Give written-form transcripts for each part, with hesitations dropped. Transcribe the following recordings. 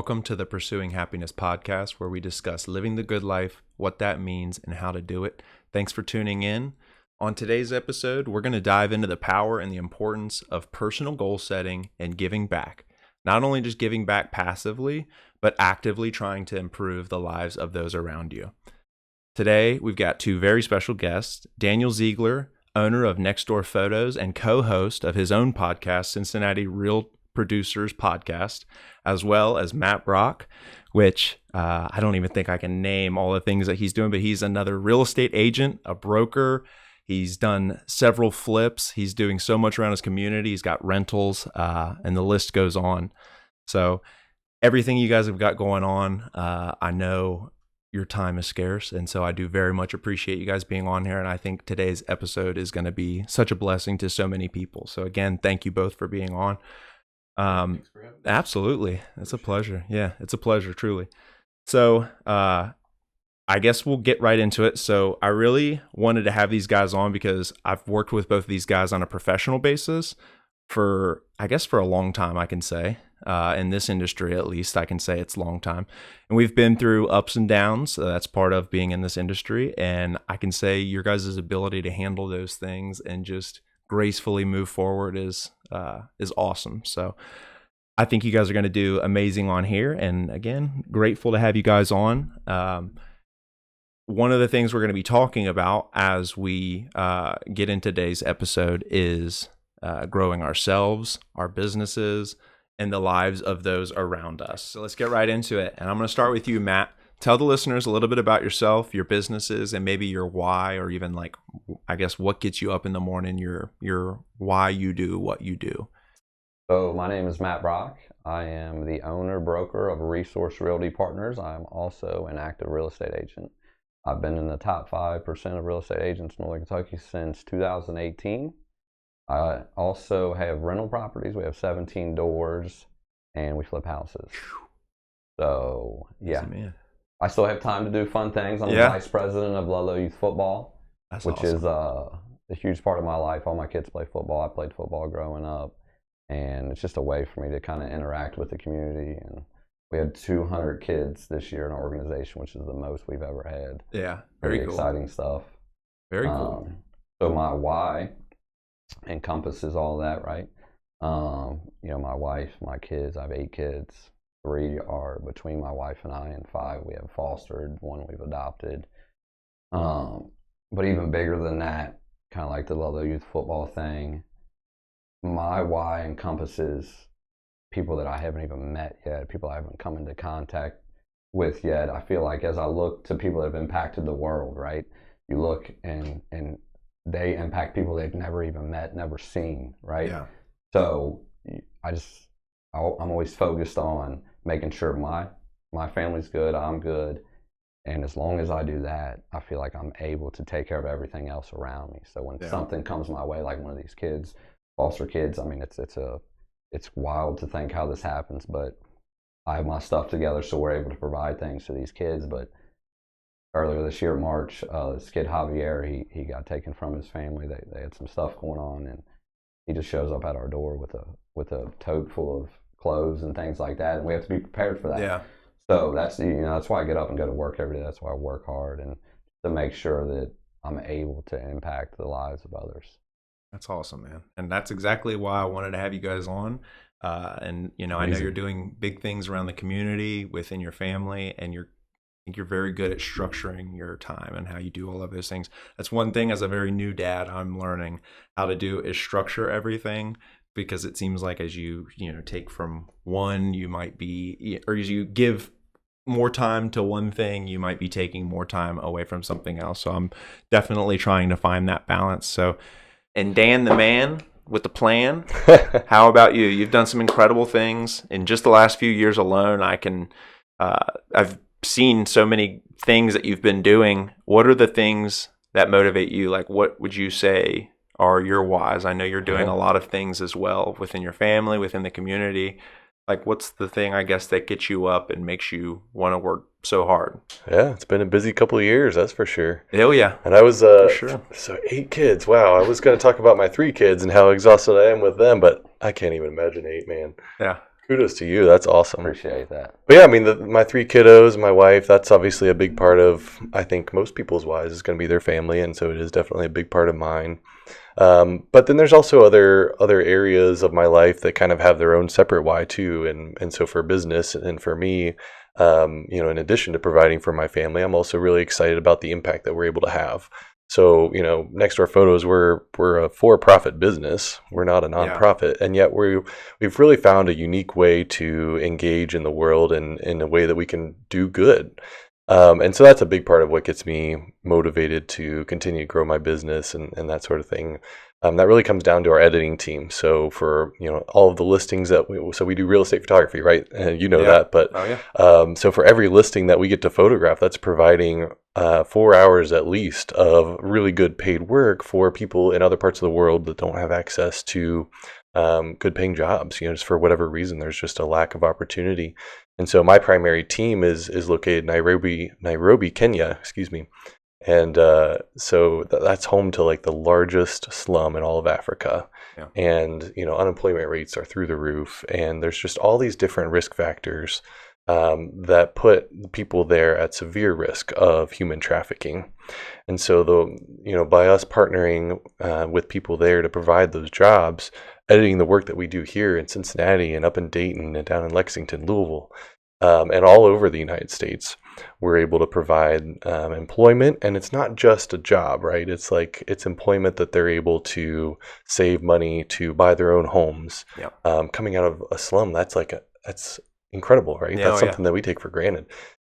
Welcome to the Pursuing Happiness podcast, where we discuss living the good life, what that means, and how to do it. Thanks for tuning in. On today's episode, we're going to dive into the power and the importance of personal goal setting and giving back. Not only just giving back passively, but actively trying to improve the lives of those around you. Today, we've got two very special guests, Daniel Ziegler, owner of Next Door Photos and co-host of his own podcast, Cincinnati Real Producers Podcast, as well as Matt Brock, which I don't even think I can name all the things that he's doing, but he's another real estate agent, a broker. He's done several flips. He's doing so much around his community. He's got rentals, and the list goes on. So everything you guys have got going on, I know your time is scarce, and so I do very much appreciate you guys being on here, and I think today's episode is going to be such a blessing to so many people. So again, thank you both for being on. Absolutely. It's a pleasure. Yeah, it's a pleasure, truly. So, I guess we'll get right into it. So I really wanted to have these guys on because I've worked with both of these guys on a professional basis for a long time, I can say. In this industry, at least, I can say it's a long time. And we've been through ups and downs. That's part of being in this industry. And I can say your guys' ability to handle those things and just gracefully move forward is awesome. So I think you guys are going to do amazing on here. And again, grateful to have you guys on. One of the things we're going to be talking about as we get into today's episode is growing ourselves, our businesses, and the lives of those around us. So let's get right into it. And I'm going to start with you, Matt. Tell the listeners a little bit about yourself, your businesses, and maybe your why, or even what gets you up in the morning, your why you do what you do. So my name is Matt Brock. I am the owner broker of Resource Realty Partners. I'm also an active real estate agent. I've been in the top 5% of real estate agents in Northern Kentucky since 2018. I also have rental properties. We have 17 doors, and we flip houses. So, yeah. Man. I still have time to do fun things. I'm the vice president of Ludlow Youth Football, which is a huge part of my life. All my kids play football. I played football growing up, and it's just a way for me to kind of interact with the community. And we had 200 kids this year in our organization, which is the most we've ever had. Yeah, very cool. Exciting stuff. Very cool. So my why encompasses all that, right? My wife, my kids. I have 8 kids. 3 are between my wife and I, and 5 we have fostered, 1 we've adopted. But even bigger than that, kind of like the Ludlow Youth Football thing, my why encompasses people that I haven't even met yet, people I haven't come into contact with yet. I feel like as I look to people that have impacted the world, right? You look and they impact people they've never even met, never seen, right? Yeah. So I'm always focused on making sure my family's good, I'm good, and as long as I do that, I feel like I'm able to take care of everything else around me. So when something comes my way, like one of these kids, foster kids, I mean, it's wild to think how this happens, but I have my stuff together, so we're able to provide things to these kids. But earlier this year, March, this kid Javier, he got taken from his family. They had some stuff going on, and he just shows up at our door with a tote full of clothes and things like that, and we have to be prepared for that. Yeah. So that's why I get up and go to work every day. That's why I work hard, and to make sure that I'm able to impact the lives of others. That's awesome, man. And that's exactly why I wanted to have you guys on. And I know you're doing big things around the community, within your family, and I think you're very good at structuring your time and how you do all of those things. That's one thing as a very new dad I'm learning how to do, is structure everything. Because it seems like as you take from one, you might be, or as you give more time to one thing, you might be taking more time away from something else. So I'm definitely trying to find that balance. So, and Dan, the man with the plan, how about you? You've done some incredible things in just the last few years alone. I've seen so many things that you've been doing. What are the things that motivate you? Like, what would you say are your whys? I know you're doing a lot of things as well within your family, within the community. Like, what's the thing, I guess, that gets you up and makes you want to work so hard? Yeah, it's been a busy couple of years, that's for sure. Oh, yeah. And I was, so 8 kids. Wow, I was going to talk about my 3 kids and how exhausted I am with them, but I can't even imagine 8, man. Yeah. Kudos to you. That's awesome. Appreciate that. But yeah, I mean, my 3 kiddos, my wife, that's obviously a big part of, I think, most people's whys is going to be their family. And so it is definitely a big part of mine. But then there's also other areas of my life that kind of have their own separate why too. And so for business and for me, in addition to providing for my family, I'm also really excited about the impact that we're able to have. So, next to our photos, we're a for-profit business. We're not a nonprofit, and yet we've really found a unique way to engage in the world and in a way that we can do good. And so that's a big part of what gets me motivated to continue to grow my business and that sort of thing. That really comes down to our editing team. So for all of the listings that we do real estate photography, right? That, but so for every listing that we get to photograph, that's providing 4 hours at least of really good paid work for people in other parts of the world that don't have access to good paying jobs. Just for whatever reason, there's just a lack of opportunity. And so my primary team is located in Nairobi, Kenya, excuse me. And so that's home to like the largest slum in all of Africa. Yeah. And, unemployment rates are through the roof. And there's just all these different risk factors that put people there at severe risk of human trafficking. And so by us partnering with people there to provide those jobs, editing the work that we do here in Cincinnati and up in Dayton and down in Lexington, Louisville, and all over the United States, we're able to provide employment. And it's not just a job, right? It's employment that they're able to save money to buy their own homes. Yep. Coming out of a slum, that's incredible, right? Yeah, that's something that we take for granted.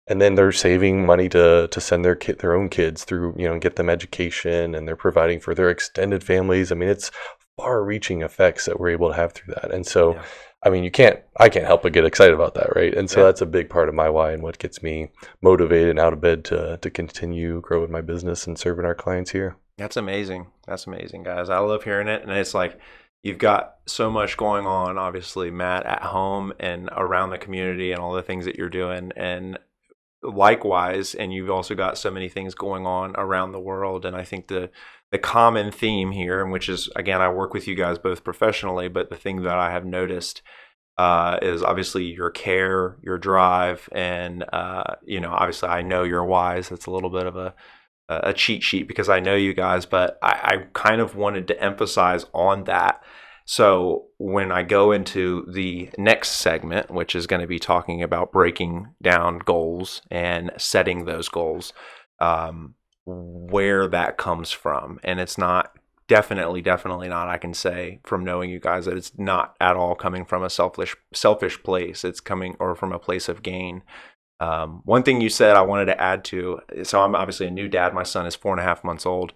And then they're saving money to send their own kids through, get them education, and they're providing for their extended families. I mean, it's far-reaching effects that we're able to have through that. And so, yeah. I mean, I can't help but get excited about that, right? And so that's a big part of my why and what gets me motivated and out of bed to continue growing my business and serving our clients here. That's amazing. That's amazing, guys. I love hearing it. And it's like, you've got so much going on, obviously, Matt, at home and around the community and all the things that you're doing. And likewise, and you've also got so many things going on around the world. And I think the common theme here, and which is, again, I work with you guys both professionally, but the thing that I have noticed is obviously your care, your drive, and obviously I know your whys. That's a little bit of a cheat sheet because I know you guys, but I kind of wanted to emphasize on that. So when I go into the next segment, which is going to be talking about breaking down goals and setting those goals, where that comes from. And it's not definitely not, I can say from knowing you guys, that it's not at all coming from a selfish place. It's coming or from a place of gain. One thing you said I wanted to add to, so I'm obviously a new dad. My son is 4.5 months old.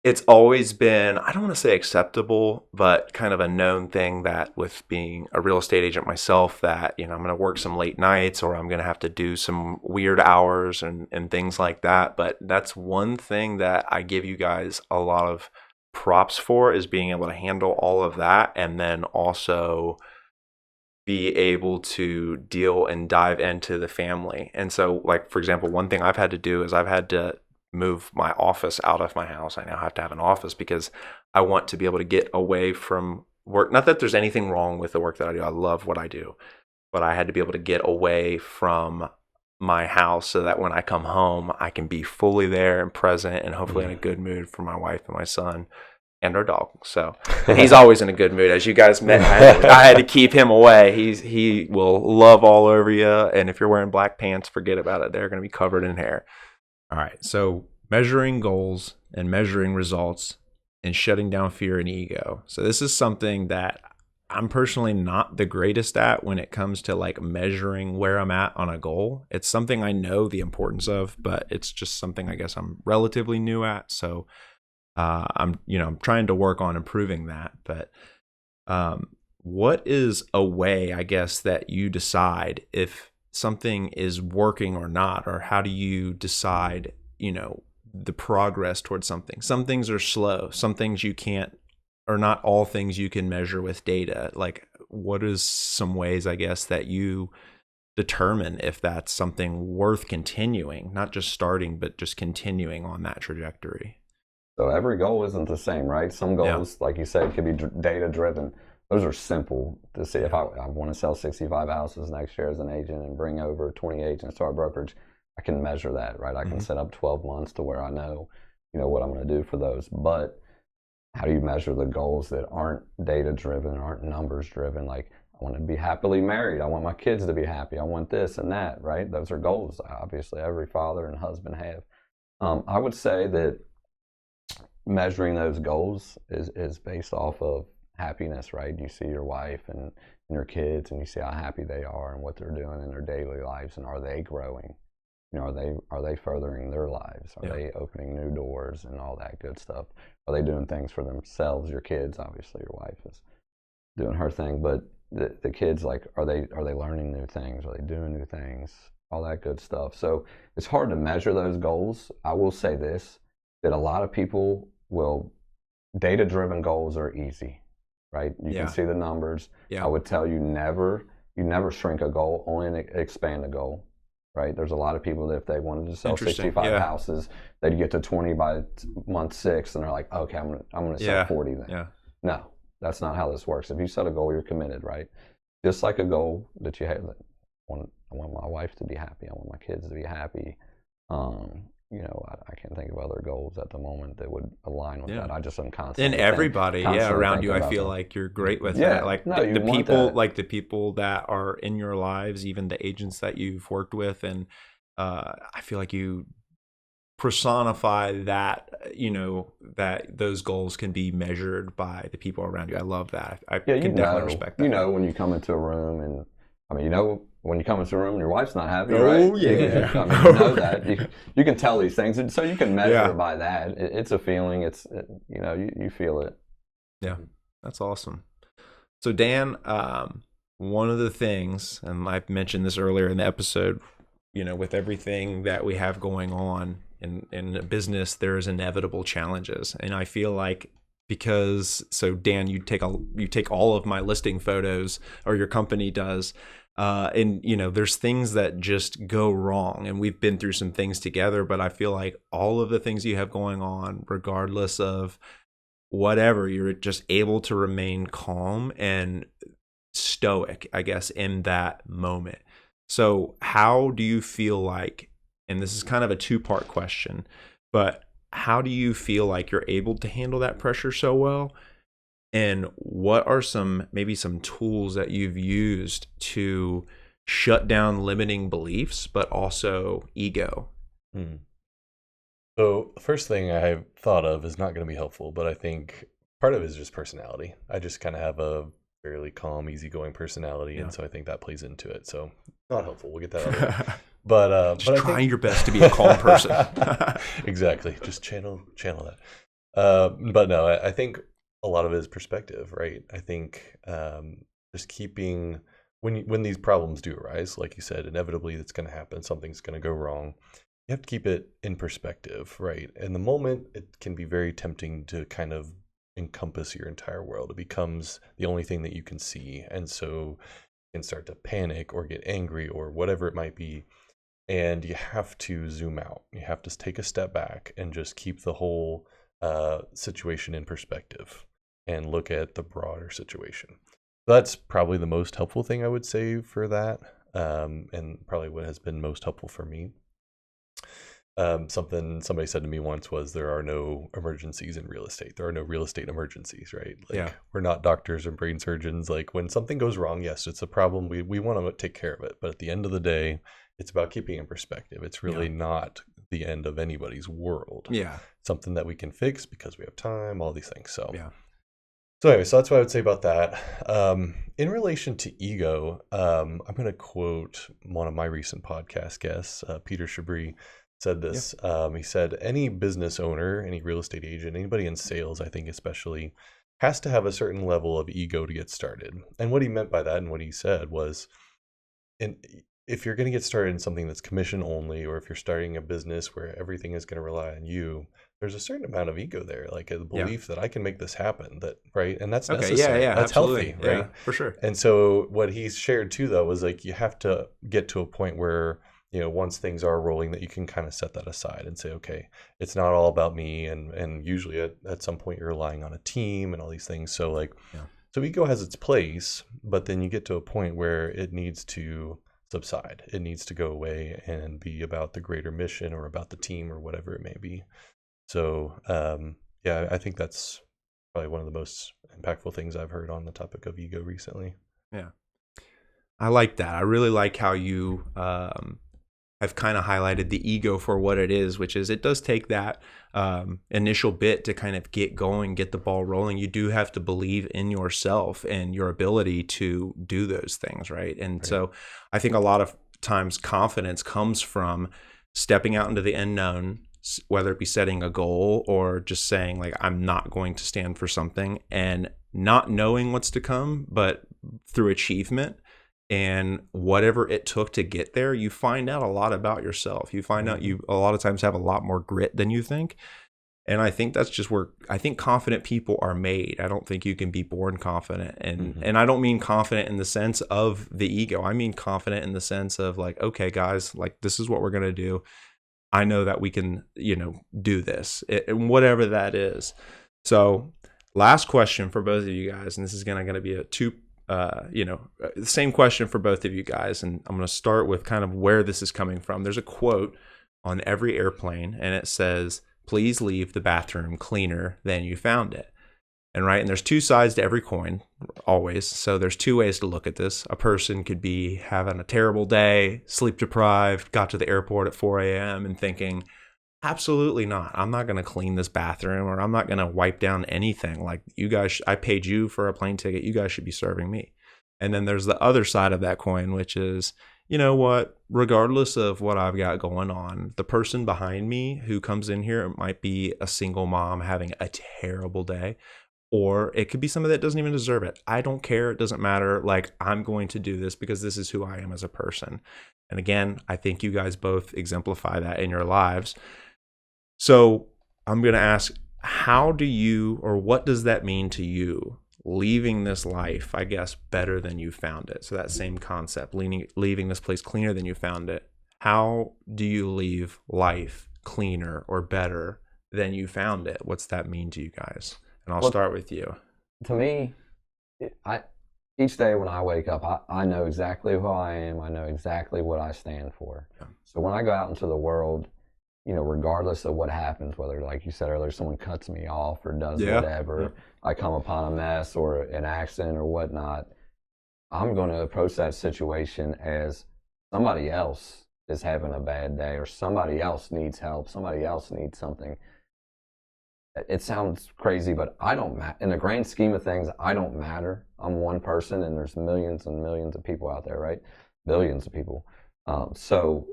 It's always been, I don't want to say acceptable, but kind of a known thing that with being a real estate agent myself, that, I'm going to work some late nights or I'm going to have to do some weird hours and things like that. But that's one thing that I give you guys a lot of props for, is being able to handle all of that and then also be able to deal and dive into the family. And so, like, for example, one thing I've had to do is I've had to move my office out of my house. I now have to have an office because I want to be able to get away from work. Not that there's anything wrong with the work that I do. I love what I do. But I had to be able to get away from my house so that when I come home, I can be fully there and present and hopefully in a good mood for my wife and my son and our dog. So, and he's always in a good mood. As you guys met, I had to keep him away. He will love all over you. And if you're wearing black pants, forget about it. They're going to be covered in hair. All right, so measuring goals and measuring results and shutting down fear and ego. So this is something that I'm personally not the greatest at when it comes to like measuring where I'm at on a goal. It's something I know the importance of, but it's just something I guess I'm relatively new at. So I'm trying to work on improving that. But what is a way, I guess, that you decide if something is working or not, or how do you decide, the progress towards something? Some things are slow, some things you can't, or not all things you can measure with data. Like, what is some ways, I guess, that you determine if that's something worth continuing, not just starting, but just continuing on that trajectory? So every goal isn't the same, right? Some goals, like you said, could be data driven. those are simple to see. If I want to sell 65 houses next year as an agent and bring over 20 agents to our brokerage, I can measure that, right? I can set up 12 months to where I know, what I'm going to do for those. But how do you measure the goals that aren't data driven, aren't numbers driven? Like, I want to be happily married. I want my kids to be happy. I want this and that, right? Those are goals, obviously, every father and husband have. I would say that measuring those goals is based off of happiness, right? You see your wife and your kids, and you see how happy they are and what they're doing in their daily lives, and are they growing? Are they furthering their lives? Are they opening new doors and all that good stuff? Are they doing things for themselves? Your kids, obviously, your wife is doing her thing, but the kids, like, are they learning new things? Are they doing new things? All that good stuff. So it's hard to measure those goals. I will say this, that a lot of people data-driven goals are easy, right? You can see the numbers. I would tell you never shrink a goal, only expand a goal, right? There's a lot of people that if they wanted to sell 65 houses, they'd get to 20 by month 6, and they're like, okay, I'm gonna sell 40 then. No, that's not how this works. If you set a goal, you're committed, right? Just like a goal that you have, I want my wife to be happy. I want my kids to be happy. I can't think of other goals at the moment that would align with that. I just am constantly. And everybody, around you, I feel like you're great with that. Like the people, like the people that are in your lives, even the agents that you've worked with, and I feel like you personify that. That those goals can be measured by the people around you. I love that. I can definitely respect that. When you come into a room, and when you come into a room and your wife's not happy, right? Oh, yeah. You know that. You can tell these things, and so you can measure it by that. It's a feeling. You feel it. Yeah, that's awesome. So, Dan, one of the things, and I've mentioned this earlier in the episode, with everything that we have going on in a business, there is inevitable challenges. And I feel like Dan, you take all of my listing photos, or your company does, and there's things that just go wrong, and we've been through some things together, but I feel like all of the things you have going on, regardless of whatever, you're just able to remain calm and stoic, I guess, in that moment. So how do you feel like, and this is kind of a 2-part question, but how do you feel like you're able to handle that pressure so well? And what are maybe some tools that you've used to shut down limiting beliefs, but also ego? So the first thing I thought of is not going to be helpful, but I think part of it is just personality. I just kind of have a fairly calm, easygoing personality, and so I think that plays into it. So not helpful. We'll get that out of But trying your best to be a calm person. Exactly. Just channel that. But no, I think a lot of it is perspective, right? I think just keeping when these problems do arise, like you said, inevitably that's going to happen. Something's going to go wrong. You have to keep it in perspective, right? In the moment, it can be very tempting to kind of encompass your entire world. It becomes the only thing that you can see, and so you can start to panic or get angry or whatever it might be. And you have to zoom out. You have to take a step back and just keep the whole situation in perspective and look at the broader situation. So that's probably the most helpful thing I would say for that, and probably what has been most helpful for me. Something somebody said to me once was, there are no emergencies in real estate. There are no real estate emergencies, right? We're not doctors or brain surgeons. Like, when something goes wrong, yes, it's a problem. We want to take care of it. But at the end of the day, it's about keeping in perspective. It's really not the end of anybody's world. Yeah. Something that we can fix because we have time, all these things. So anyway, so that's what I would say about that. In relation to ego, I'm going to quote one of my recent podcast guests, Peter Chabris, said this. He said, any business owner, any real estate agent, anybody in sales, I think especially, has to have a certain level of ego to get started. And what he meant by that, and what he said was, if you're going to get started in something that's commission only, or if you're starting a business where everything is going to rely on you, there's a certain amount of ego there, like a belief that I can make this happen, that right, and that's necessary. That's absolutely. Healthy, right? Yeah, for sure. And so what he shared too, though, was like, you have to get to a point where, once things are rolling, that you can kind of set that aside and say, okay, it's not all about me, and usually at some point you're relying on a team and all these things. So like, So ego has its place, but then you get to a point where it needs to subside. It needs to go away and be about the greater mission or about the team or whatever it may be. So, yeah, I think that's probably one of the most impactful things I've heard on the topic of ego recently. Yeah. I like that. I really like how you have kind of highlighted the ego for what it is, which is it does take that initial bit to kind of get going, get the ball rolling. You do have to believe in yourself and your ability to do those things, right? And so I think a lot of times confidence comes from stepping out into the unknown, whether it be setting a goal or just saying like, I'm not going to stand for something, and not knowing what's to come, but through achievement and whatever it took to get there, you find out a lot about yourself. You find out you a lot of times have a lot more grit than you think. And I think that's just where I think confident people are made. I don't think you can be born confident. And I don't mean confident in the sense of the ego. I mean confident in the sense of like, okay, guys, like this is what we're going to do. I know that we can, do this, and whatever that is. So last question for both of you guys, and this is going to be a the same question for both of you guys. And I'm going to start with kind of where this is coming from. There's a quote on every airplane, and it says, please leave the bathroom cleaner than you found it. And there's two sides to every coin, always. So there's two ways to look at this. A person could be having a terrible day, sleep deprived, got to the airport at 4 a.m. and thinking, absolutely not. I'm not going to clean this bathroom, or I'm not going to wipe down anything. Like, you guys, I paid you for a plane ticket. You guys should be serving me. And then there's the other side of that coin, which is, you know what, regardless of what I've got going on, the person behind me who comes in here, it might be a single mom having a terrible day, or it could be somebody that doesn't even deserve it. I don't care. It doesn't matter. Like, I'm going to do this because this is who I am as a person. And again, I think you guys both exemplify that in your lives. So I'm going to ask, how do you, or what does that mean to you, leaving this life, I guess, better than you found it? So that same concept, leaving this place cleaner than you found it. How do you leave life cleaner or better than you found it? What's that mean to you guys? And I'll start with you. To me, each day when I wake up, I know exactly who I am. I know exactly what I stand for. Yeah. So when I go out into the world, regardless of what happens, whether, like you said earlier, someone cuts me off or does whatever, I come upon a mess or an accident or whatnot, I'm going to approach that situation as somebody else is having a bad day, or somebody else needs help, somebody else needs something. It sounds crazy, but I don't matter. In the grand scheme of things, I don't matter. I'm one person, and there's millions and millions of people out there, right? Billions of people. So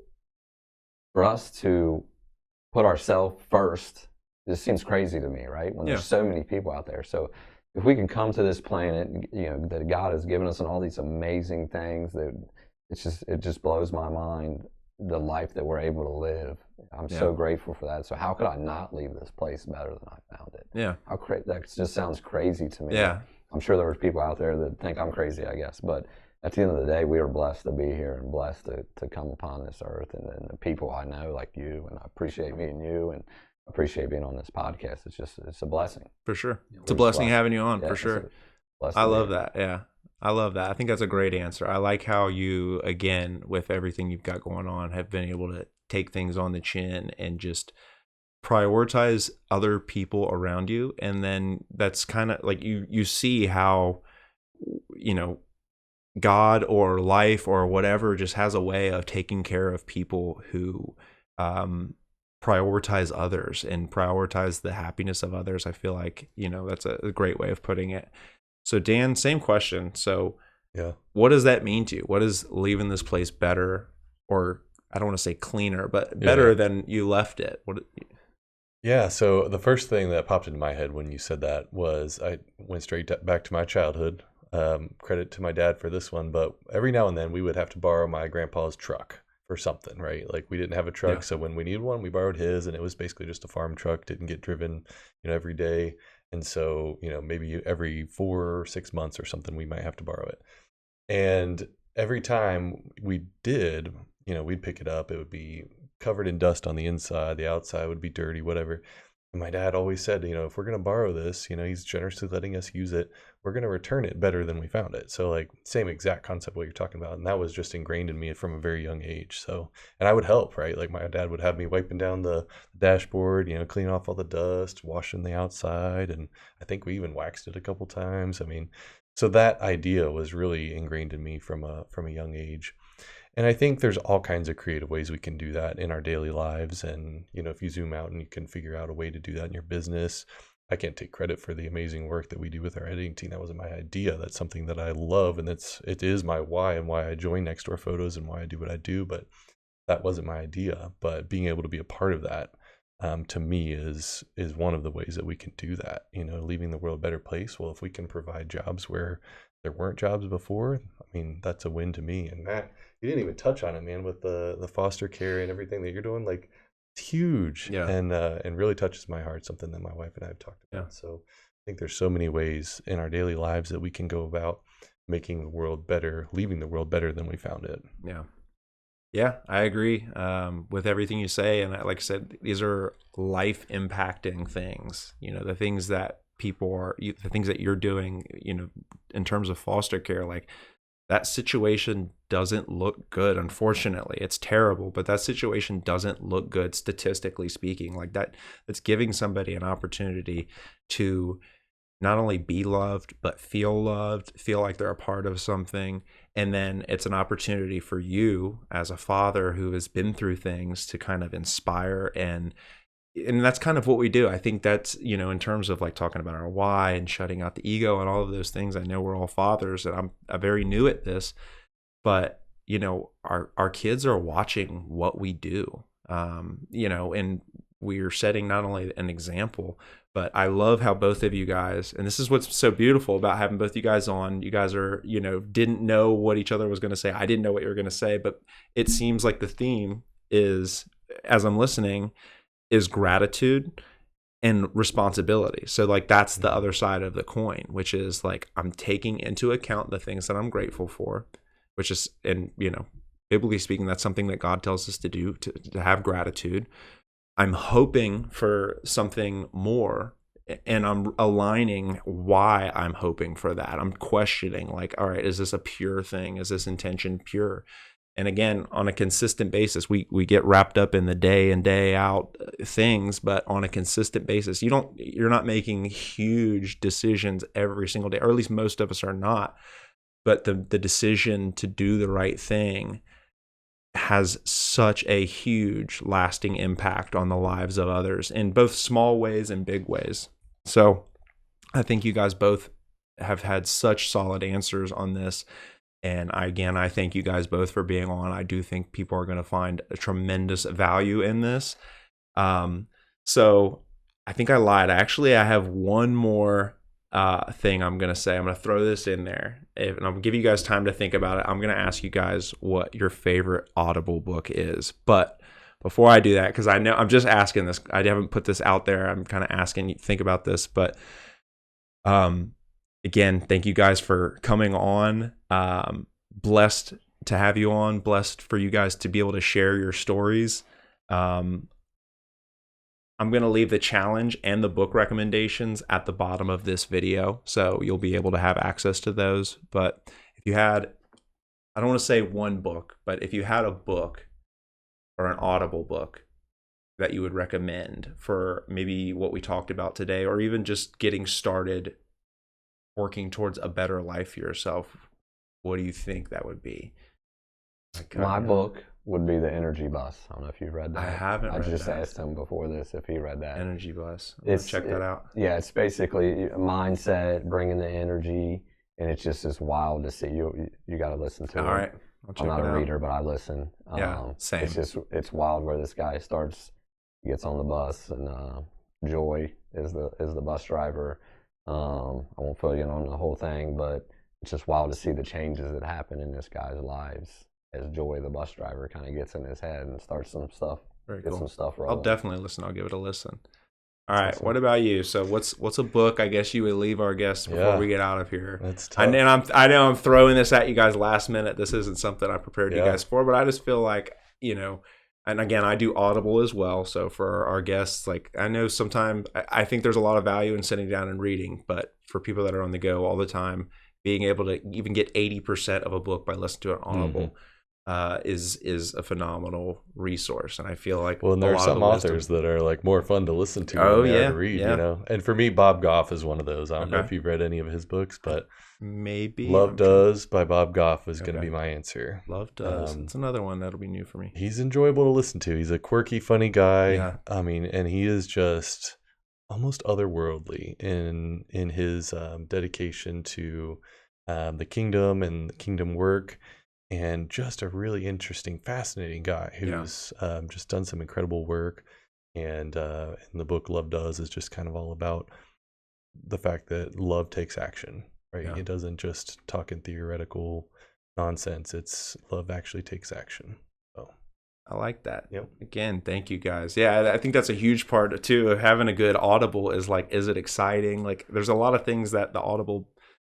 for us to put ourselves first, this seems crazy to me, right? When there's so many people out there. So if we can come to this planet, that God has given us and all these amazing things, that it just blows my mind, the life that we're able to live. I'm so grateful for that. So how could I not leave this place better than I found it? Yeah. That just sounds crazy to me. Yeah. I'm sure there are people out there that think I'm crazy, I guess. But at the end of the day, we are blessed to be here and blessed to come upon this earth. And the people I know, like you, and I appreciate meeting you and appreciate being on this podcast. It's a blessing. For sure. It's a blessing having you on, for sure. I love that. Yeah. I love that. I think that's a great answer. I like how you, again, with everything you've got going on, have been able to take things on the chin and just prioritize other people around you. And then that's kind of like you see how, God or life or whatever just has a way of taking care of people who prioritize others and prioritize the happiness of others. I feel like, that's a great way of putting it. So Dan, same question. So what does that mean to you? What is leaving this place better, or I don't want to say cleaner, but better than you left it? Yeah, so the first thing that popped into my head when you said that was I went straight back to my childhood. Credit to my dad for this one, but every now and then we would have to borrow my grandpa's truck for something, right? Like, we didn't have a truck, so when we needed one, we borrowed his, and it was basically just a farm truck, didn't get driven, every day. And so, maybe every 4 or 6 months or something, we might have to borrow it. And every time we did, we'd pick it up. It would be covered in dust on the inside. The outside would be dirty, whatever. And my dad always said, if we're going to borrow this, he's generously letting us use it. We're going to return it better than we found it. So like same exact concept what you're talking about. And that was just ingrained in me from a very young age. So, and I would help, right? Like my dad would have me wiping down the dashboard, clean off all the dust, washing the outside. And I think we even waxed it a couple times. I mean, so that idea was really ingrained in me from a young age. And I think there's all kinds of creative ways we can do that in our daily lives. And, if you zoom out and you can figure out a way to do that in your business, I can't take credit for the amazing work that we do with our editing team. That wasn't my idea. That's something that I love. And it is my why and why I join Next Door Photos and why I do what I do. But that wasn't my idea. But being able to be a part of that, to me is one of the ways that we can do that, leaving the world a better place. Well, if we can provide jobs where there weren't jobs before, I mean, that's a win to me. And Matt, you didn't even touch on it, man, with the foster care and everything that you're doing. Like, it's huge. Yeah. And really touches my heart, something that my wife and I have talked about. Yeah. So I think there's so many ways in our daily lives that we can go about making the world better, leaving the world better than we found it. Yeah. Yeah, I agree with everything you say. And like I said, these are life impacting things, the things that the things that you're doing, in terms of foster care, like that situation doesn't look good. Unfortunately, it's terrible, but that situation doesn't look good statistically speaking. Like it's giving somebody an opportunity to not only be loved, but feel loved, feel like they're a part of something. And then it's an opportunity for you as a father who has been through things to kind of inspire. And that's kind of what we do. I think that's, in terms of like talking about our why and shutting out the ego and all of those things. I know we're all fathers and I'm very new at this, but our kids are watching what we do, and we're setting not only an example, but I love how both of you guys, and this is what's so beautiful about having both you guys on. You guys are, didn't know what each other was going to say. I didn't know what you were going to say, but it seems like the theme is, as I'm listening, is gratitude and responsibility. So like that's the other side of the coin, which is like I'm taking into account the things that I'm grateful for, which is, and biblically speaking, that's something that God tells us to do, to have gratitude. I'm hoping for something more, and I'm aligning why I'm hoping for that. I'm questioning, like, all right, is this a pure thing? Is this intention pure? And again, on a consistent basis, we get wrapped up in the day in, day out things, but on a consistent basis, you're not making huge decisions every single day, or at least most of us are not. But the decision to do the right thing has such a huge lasting impact on the lives of others in both small ways and big ways. So I think you guys both have had such solid answers on this. And I thank you guys both for being on. I do think people are going to find a tremendous value in this. So I think I lied. Actually, I have one more thing I'm going to say. I'm going to throw this in there, and I'm going to give you guys time to think about it. I'm going to ask you guys what your favorite Audible book is. But before I do that, because I know I'm just asking this, I haven't put this out there. I'm kind of asking you to think about this. But again, thank you guys for coming on. Blessed to have you on. Blessed for you guys to be able to share your stories. I'm going to leave the challenge and the book recommendations at the bottom of this video, so you'll be able to have access to those. But if you had, I don't want to say one book, but if you had a book or an Audible book that you would recommend for maybe what we talked about today, or even just getting started working towards a better life for yourself, what do you think that would be? My book would be The Energy Bus. I don't know if you've read that. I haven't read that. I just asked him before this if he read that. Energy Bus. Check that out. Yeah, it's basically a mindset, bringing the energy, and it's just wild to see. You got to listen to it. All right. I'm not a reader, but I listen. Yeah, same. It's wild where this guy gets on the bus, and Joy is the bus driver. I won't fill you in on the whole thing, but it's just wild to see the changes that happen in this guy's lives as Joy, the bus driver, kind of gets in his head and starts some stuff. Very cool. Some stuff rolling. I'll definitely listen. I'll give it a listen. All right. Awesome. What about you? So what's a book I guess you would leave our guests before we get out of here? That's tough. I know I'm throwing this at you guys last minute. This isn't something I prepared you guys for, but I just feel like, and again, I do Audible as well. So for our guests, like I know sometimes I think there's a lot of value in sitting down and reading, but for people that are on the go all the time, being able to even get 80% of a book by listening to an Audible is a phenomenal resource. And I feel like and there are some authors that are like more fun to listen to than they are to read, you know. And for me, Bob Goff is one of those. I don't know if you've read any of his books, but maybe Love Does by Bob Goff is going to be my answer. Love Does. It's another one that'll be new for me. He's enjoyable to listen to. He's a quirky, funny guy. Yeah. I mean, and he is just almost otherworldly in his dedication to the kingdom and the kingdom work. And just a really interesting, fascinating guy who's just done some incredible work. And in the book Love Does is just kind of all about the fact that love takes action, right? It doesn't just talk in theoretical nonsense. It's love actually takes action. So I like that. Yep. Again, thank you guys. Yeah, I think that's a huge part too of having a good Audible is like, is it exciting? Like there's a lot of things that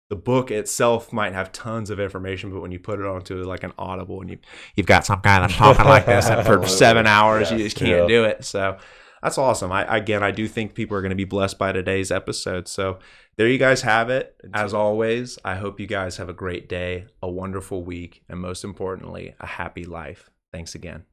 the book itself might have tons of information, but when you put it onto like an Audible and you've got some guy that's talking like this and for 7 hours, you just can't do it. So that's awesome. I do think people are going to be blessed by today's episode. So there you guys have it. As always, I hope you guys have a great day, a wonderful week, and most importantly, a happy life. Thanks again.